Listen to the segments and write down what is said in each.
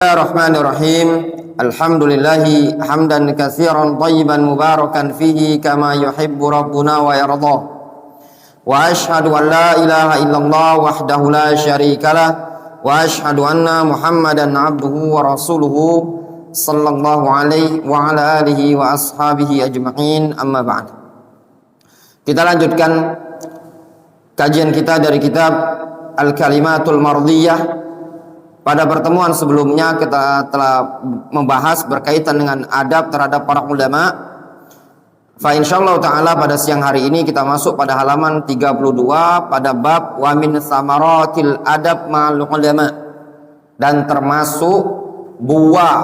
Bismillahirrahmanirrahim. Alhamdulillahi hamdan katsiran thayyiban mubarakan fihi kama yuhibbu rabbuna wa yarda. Wa ashhadu an la ilaha illallah wahdahu la syarikalah wa ashhadu anna Muhammadan abduhu wa rasuluhu sallallahu alaihi wa ala alihi wa ashabihi ajma'in, amma ba'd. Kita lanjutkan kajian kita dari kitab Al-Kalimatul Mardiyah. Pada pertemuan sebelumnya kita telah membahas berkaitan dengan adab terhadap para ulama. Fa insyaallah taala pada siang hari ini kita masuk pada halaman 32 pada bab wa min samaratil adab ma'al ulama, dan termasuk buah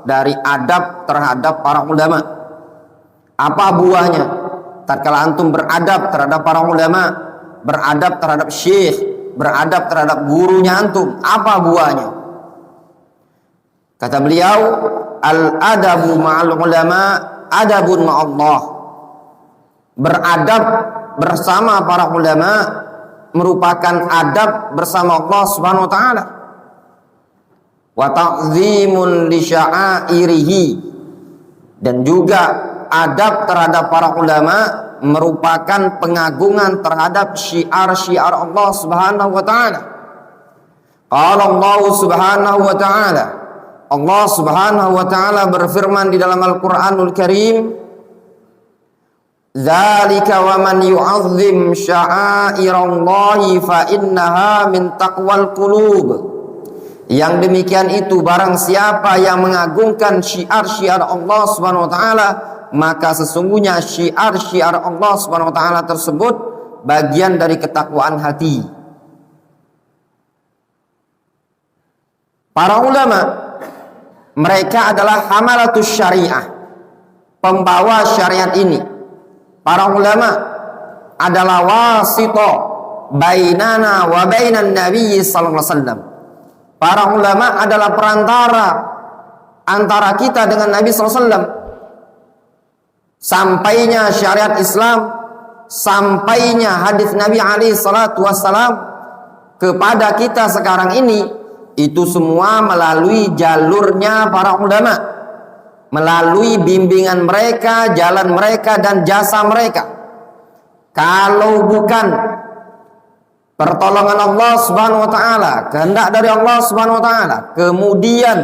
dari adab terhadap para ulama. Apa buahnya? Tatkala antum beradab terhadap para ulama, beradab terhadap syekh, beradab terhadap gurunya antum, apa buahnya? Kata beliau, al-adabu ma'al ulama adabun ma'allah. Beradab bersama para ulama merupakan adab bersama Allah Subhanahu wa taala. Wa ta'zimun li sya'airihi, dan juga adab terhadap para ulama merupakan pengagungan terhadap syiar-syiar Allah Subhanahu wa taala. Qala Allah Subhanahu wa taala, Allah Subhanahu wa taala berfirman di dalam Al-Qur'anul Karim, "Dzalika wa man yu'azzim sya'airallahi fa innaha min taqwal qulub." Yang demikian itu, barang siapa yang mengagungkan syiar-syiar Allah Subhanahu wa taala, maka sesungguhnya syiar-syiar Allah Subhanahu wa taala tersebut bagian dari ketakwaan hati. Para ulama, mereka adalah hamalatus syariah, pembawa syariat ini. Para ulama adalah wasito bainana wa bainan Nabi sallallahu alaihi wasallam. Para ulama adalah perantara antara kita dengan Nabi sallallahu alaihi wasallam. Sampainya syariat Islam, sampainya hadis Nabi alaihi salatu wassalam kepada kita sekarang ini, itu semua melalui jalurnya para ulama, melalui bimbingan mereka, jalan mereka, dan jasa mereka. Kalau bukan pertolongan Allah Subhanahu wa taala, kehendak dari Allah Subhanahu wa taala, kemudian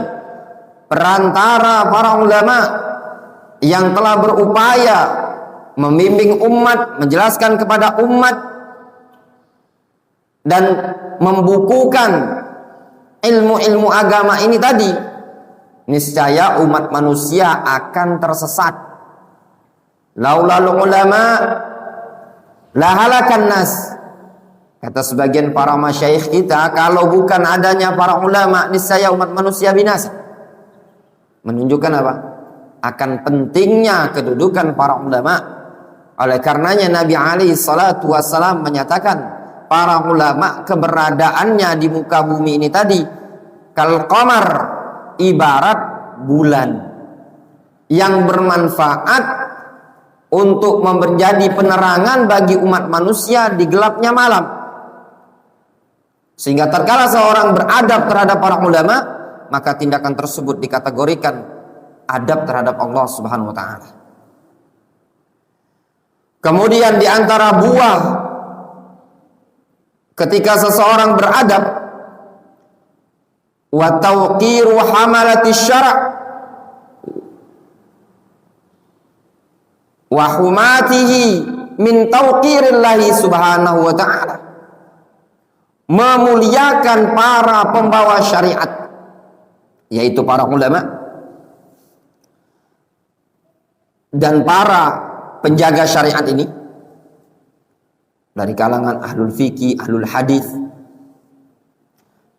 perantara para ulama yang telah berupaya membimbing umat, menjelaskan kepada umat, dan membukukan ilmu-ilmu agama ini tadi, niscaya umat manusia akan tersesat. Laulal ulama lahalakan nas. Kata sebagian para masyayikh kita, kalau bukan adanya para ulama, niscaya umat manusia binasa. Menunjukkan apa? Akan pentingnya kedudukan para ulama. Oleh karenanya Nabi alaihi salatu wassalam menyatakan, para ulama keberadaannya di muka bumi ini tadi kal qamar, ibarat bulan yang bermanfaat untuk menjadi penerangan bagi umat manusia di gelapnya malam. Sehingga tatkala seorang beradab terhadap para ulama, maka tindakan tersebut dikategorikan adab terhadap Allah Subhanahu wa taala. Kemudian di antara buah ketika seseorang beradab, wa tawqiru hamalati syara' wa humatihi min tawqirillahi subhanahu wa ta'ala, memuliakan para pembawa syariat, yaitu para ulama dan para penjaga syariat ini dari kalangan ahlul fikih, ahlul hadis,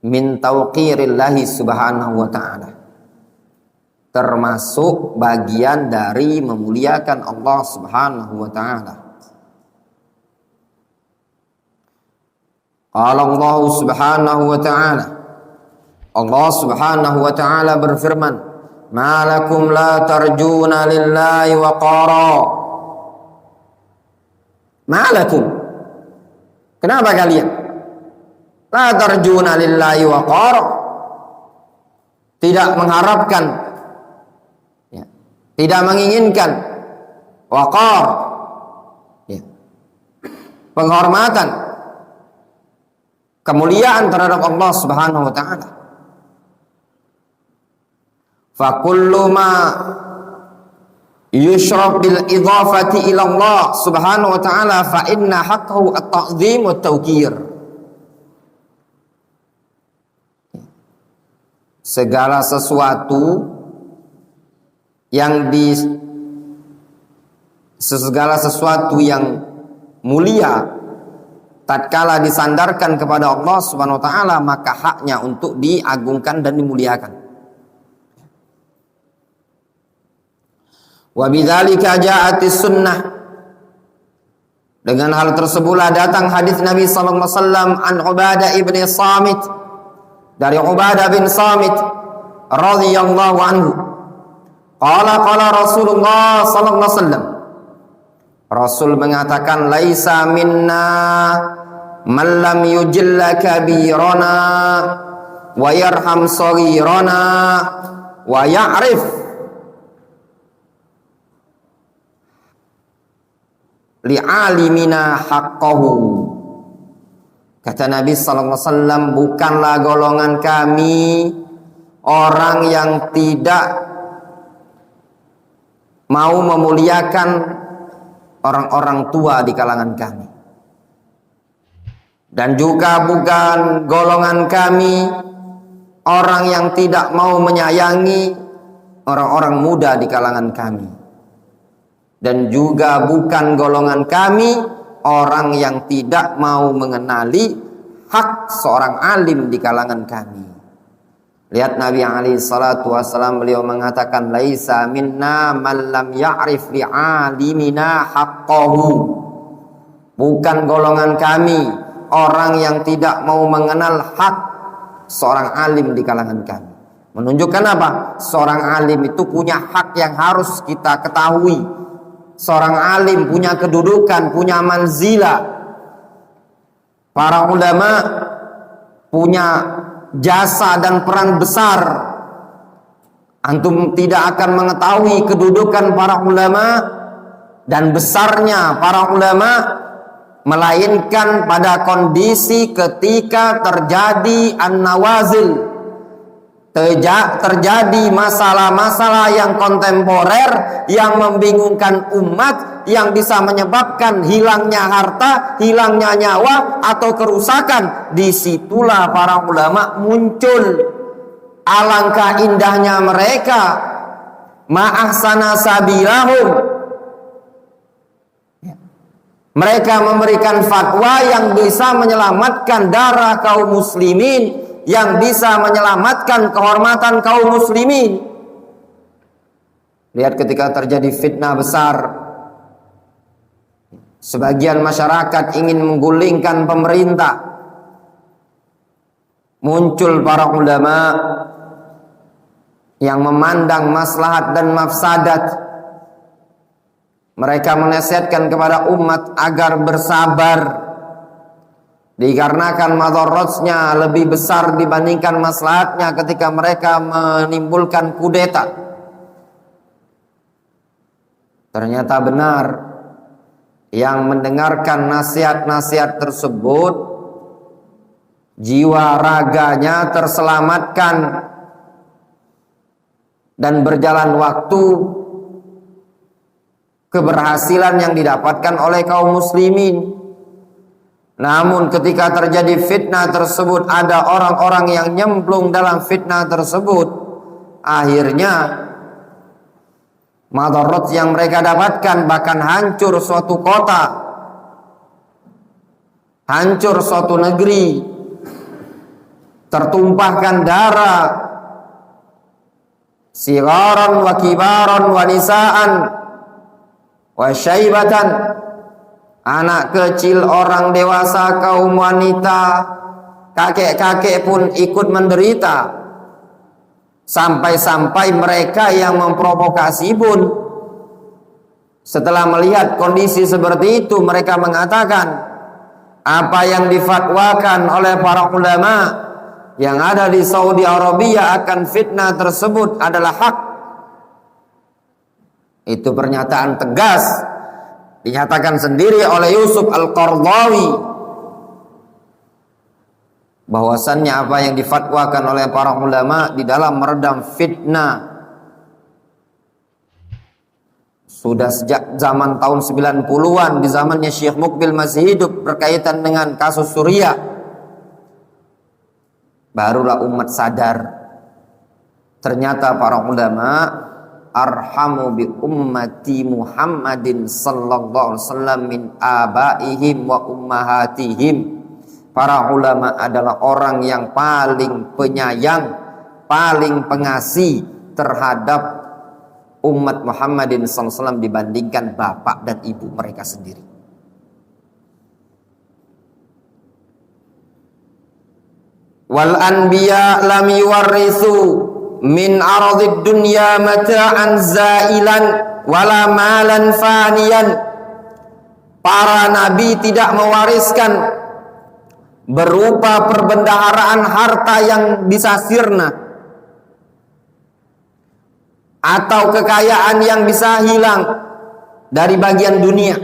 min tauqirillahi subhanahu wa ta'ala, termasuk bagian dari memuliakan Allah Subhanahu wa ta'ala. Qala Allah Subhanahu wa ta'ala, Allah Subhanahu wa ta'ala berfirman, ma lakum la tarjuna lillahi waqara. Ma lakum, kenapa kalian la tarjuna lillahi waqara, tidak mengharapkan, ya, tidak menginginkan waqar, ya, penghormatan, kemuliaan terhadap Allah Subhanahu wa taala. Fa kullu ma yushrab bil idhafati ila Allah Subhanahu wa taala fa inna haqqahu at-ta'zim wa at-tawqir. Segala sesuatu yang mulia tatkala disandarkan kepada Allah Subhanahu wa taala, maka haknya untuk diagungkan dan dimuliakan. Wa bidzalika ja'atis sunnah. Dengan hal tersebutlah datang hadis Nabi sallallahu alaihi wasallam an Ubadah ibn Samit, dari Ubadah bin Samit radhiyallahu anhu. Qala Rasulullah sallallahu alaihi wasallam. Rasul mengatakan, laisa minna man lam yujilla kabirana wa yarham saghirana wa ya'rif li'alimina haqqahu. Kata Nabi sallallahu alaihi wasallam, bukanlah golongan kami orang yang tidak mau memuliakan orang-orang tua di kalangan kami, dan juga bukan golongan kami orang yang tidak mau menyayangi orang-orang muda di kalangan kami, dan juga bukan golongan kami orang yang tidak mau mengenali hak seorang alim di kalangan kami. Lihat Nabi alaihi salatu wasallam, beliau mengatakan, laisa minna man lam ya'rif li'alimina haqqahu. Bukan golongan kami orang yang tidak mau mengenal hak seorang alim di kalangan kami. Menunjukkan apa? Seorang alim itu punya hak yang harus kita ketahui. Seorang alim punya kedudukan, punya manzilah. Para ulama punya jasa dan peran besar. Antum tidak akan mengetahui kedudukan para ulama dan besarnya para ulama melainkan pada kondisi ketika terjadi an-nawazil, terjadi masalah-masalah yang kontemporer yang membingungkan umat, yang bisa menyebabkan hilangnya harta, hilangnya nyawa, atau kerusakan. Disitulah para ulama muncul. Alangkah indahnya mereka, ma'ahsana sabilahum, mereka memberikan fatwa yang bisa menyelamatkan darah kaum muslimin, yang bisa menyelamatkan kehormatan kaum muslimin. Lihat ketika terjadi fitnah besar, sebagian masyarakat ingin menggulingkan pemerintah, muncul para ulama yang memandang maslahat dan mafsadat. Mereka menasihatkan kepada umat agar bersabar, dikarenakan madaratnya lebih besar dibandingkan maslahatnya ketika mereka menimbulkan kudeta. Ternyata benar, yang mendengarkan nasihat-nasihat tersebut jiwa raganya terselamatkan, dan berjalan waktu keberhasilan yang didapatkan oleh kaum muslimin. Namun ketika terjadi fitnah tersebut, ada orang-orang yang nyemplung dalam fitnah tersebut, akhirnya madarat yang mereka dapatkan bahkan hancur suatu kota, hancur suatu negeri, tertumpahkan darah, sigaran wa kibaran wa nisaan wa syaibatan, anak kecil, orang dewasa, kaum wanita, kakek-kakek pun ikut menderita. Sampai-sampai mereka yang memprovokasi pun setelah melihat kondisi seperti itu, mereka mengatakan apa yang difatwakan oleh para ulama, yang ada di Saudi Arabia akan fitnah tersebut adalah hak. Itu pernyataan tegas dinyatakan sendiri oleh Yusuf Al-Qaradawi, bahwasannya apa yang difatwakan oleh para ulama di dalam meredam fitnah sudah sejak zaman tahun 90-an, di zamannya Syekh Mukbil masih hidup, berkaitan dengan kasus Suriah. Barulah umat sadar, ternyata para ulama arhamu bi ummati Muhammadin sallallahu alaihi wasallam min abaihim wa ummahatihim. Para ulama adalah orang yang paling penyayang, paling pengasih terhadap umat Muhammadin sallallahu alaihi wasallam dibandingkan bapak dan ibu mereka sendiri. Wal anbiya lam yuwarrisu min aradid dunya mata'an zailan wala malan faniyan. Para nabi tidak mewariskan berupa perbendaharaan harta yang bisa sirna atau kekayaan yang bisa hilang dari bagian dunia.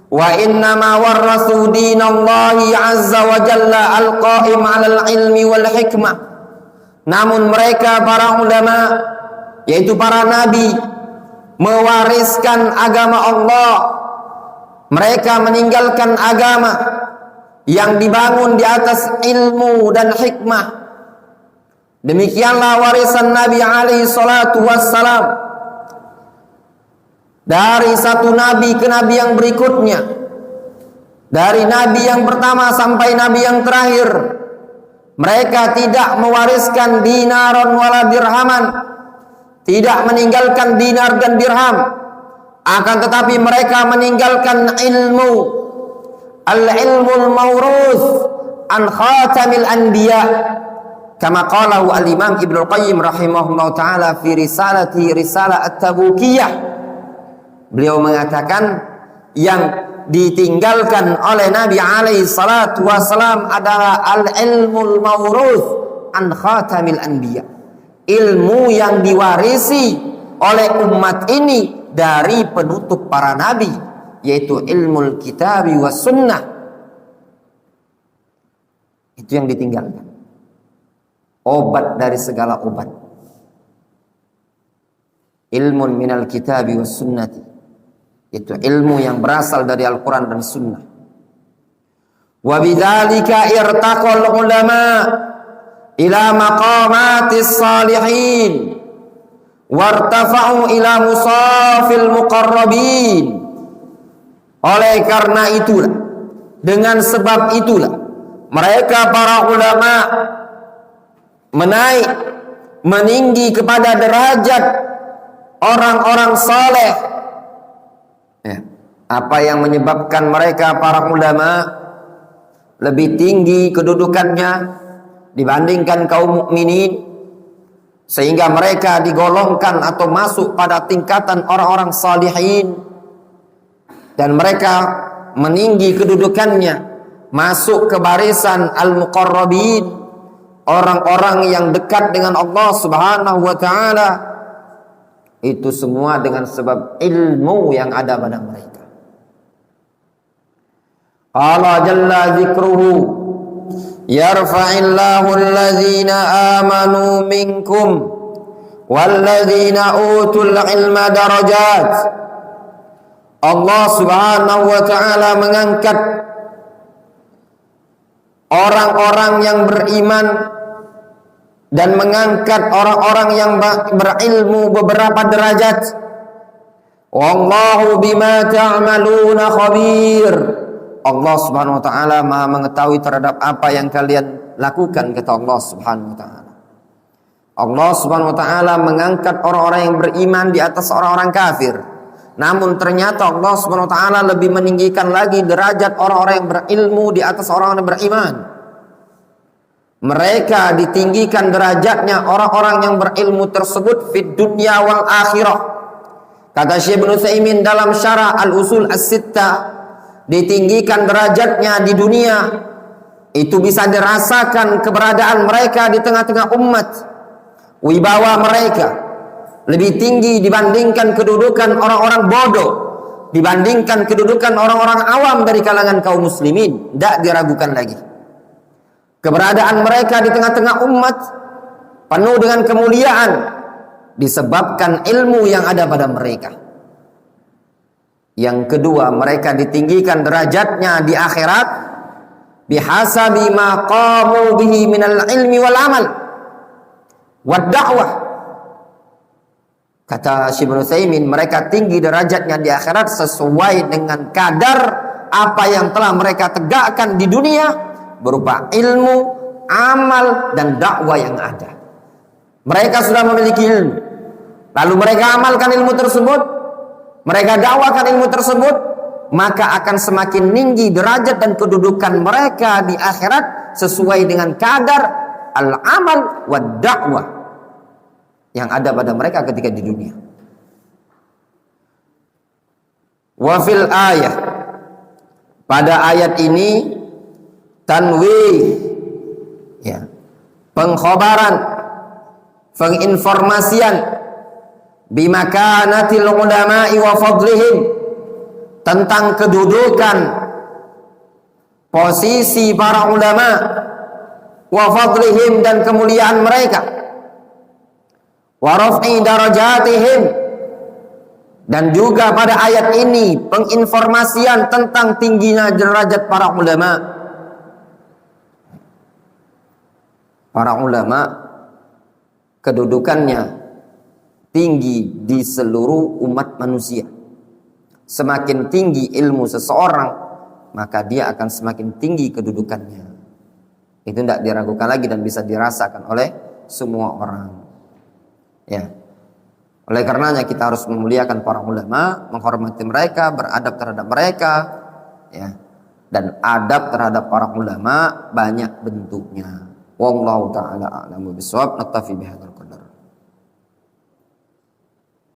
Wa inna ma warrasu dinallahi azza wa jalla al-qa'im 'alal ilmi wal hikmah. Namun mereka para ulama, yaitu para nabi, mewariskan agama Allah. Mereka meninggalkan agama yang dibangun di atas ilmu dan hikmah. Demikianlah warisan Nabi alaihi salatu wassalam. Dari satu nabi ke nabi yang berikutnya, dari nabi yang pertama sampai nabi yang terakhir, mereka tidak mewariskan dinaron wala dirhaman, tidak meninggalkan dinar dan dirham, akan tetapi mereka meninggalkan ilmu, al-ilmul mawruth an khatamil anbiya, kama qalahu al-imam Ibnu Qayyim rahimahullah ta'ala fi risalati risalah at-tabukiyah. Beliau mengatakan yang ditinggalkan oleh Nabi alaihi salatu wassalam adalah al-ilmul mawruth an khatamil anbiya, ilmu yang diwarisi oleh umat ini dari penutup para nabi, yaitu ilmul kitabi was sunnah. Itu yang ditinggalkan, obat dari segala obat, ilmun minal kitabi was sunnati, itu ilmu yang berasal dari Al-Quran dan Sunnah. Wa bidzalika irtaqal ulama ila maqamatis salihin wartafa'u ila musafil muqarrabin. Oleh karena itulah, dengan sebab itulah, mereka para ulama menaik, meninggi kepada derajat orang-orang saleh. Apa yang menyebabkan mereka para ulama lebih tinggi kedudukannya dibandingkan kaum mukminin, sehingga mereka digolongkan atau masuk pada tingkatan orang-orang salihin, dan mereka meninggi kedudukannya masuk ke barisan al-muqarrabin, orang-orang yang dekat dengan Allah Subhanahu wa ta'ala. Itu semua dengan sebab ilmu yang ada pada mereka. Qala jalla dzikruhu yarfa'illahu alladhina amanu minkum walladhina utul ilma darajat. Allah Subhanahu wa ta'ala mengangkat orang-orang yang beriman dan mengangkat orang-orang yang berilmu beberapa derajat. Wallahu bima ta'maluna khabir. Allah Subhanahu wa ta'ala Maha mengetahui terhadap apa yang kalian lakukan, kata Allah Subhanahu wa ta'ala. Allah Subhanahu wa ta'ala mengangkat orang-orang yang beriman di atas orang-orang kafir. Namun ternyata Allah Subhanahu wa ta'ala lebih meninggikan lagi derajat orang-orang yang berilmu di atas orang-orang yang beriman. Mereka ditinggikan derajatnya orang-orang yang berilmu tersebut fid dunya wal akhirah. Kata Syekh Ibnu Utsaimin dalam syarah Al-Usul As-Sittah, ditinggikan derajatnya di dunia itu bisa dirasakan keberadaan mereka di tengah-tengah umat. Wibawa mereka lebih tinggi dibandingkan kedudukan orang-orang bodoh, dibandingkan kedudukan orang-orang awam dari kalangan kaum muslimin. Tidak diragukan lagi. Keberadaan mereka di tengah-tengah umat penuh dengan kemuliaan disebabkan ilmu yang ada pada mereka. Yang kedua, mereka ditinggikan derajatnya di akhirat bihasabi ma qamu bihi minal ilmi wal amal wad da'wah. Kata Syekh Ibnu Utsaimin, mereka tinggi derajatnya di akhirat sesuai dengan kadar apa yang telah mereka tegakkan di dunia berupa ilmu, amal, dan dakwah yang ada. Mereka sudah memiliki ilmu, lalu mereka amalkan ilmu tersebut, mereka dakwakan ilmu tersebut, maka akan semakin tinggi derajat dan kedudukan mereka di akhirat sesuai dengan kadar al-amal wa dakwah yang ada pada mereka ketika di dunia. Wa fil ayah, pada ayat ini tanwih, ya, pengkhabaran, penginformasian bimakanatil ulama'i wa fadlihim, tentang kedudukan posisi para ulama, wa fadlihim, dan kemuliaan mereka, wa raf'i darajatihim, dan juga pada ayat ini penginformasian tentang tingginya derajat para ulama. Para ulama kedudukannya tinggi di seluruh umat manusia. Semakin tinggi ilmu seseorang, maka dia akan semakin tinggi kedudukannya. Itu tidak diragukan lagi dan bisa dirasakan oleh semua orang. Ya. Oleh karenanya kita harus memuliakan para ulama, menghormati mereka, beradab terhadap mereka, ya. Dan adab terhadap para ulama banyak bentuknya. Wallahu taala a'lamu bishawab. Naktafi bihadzal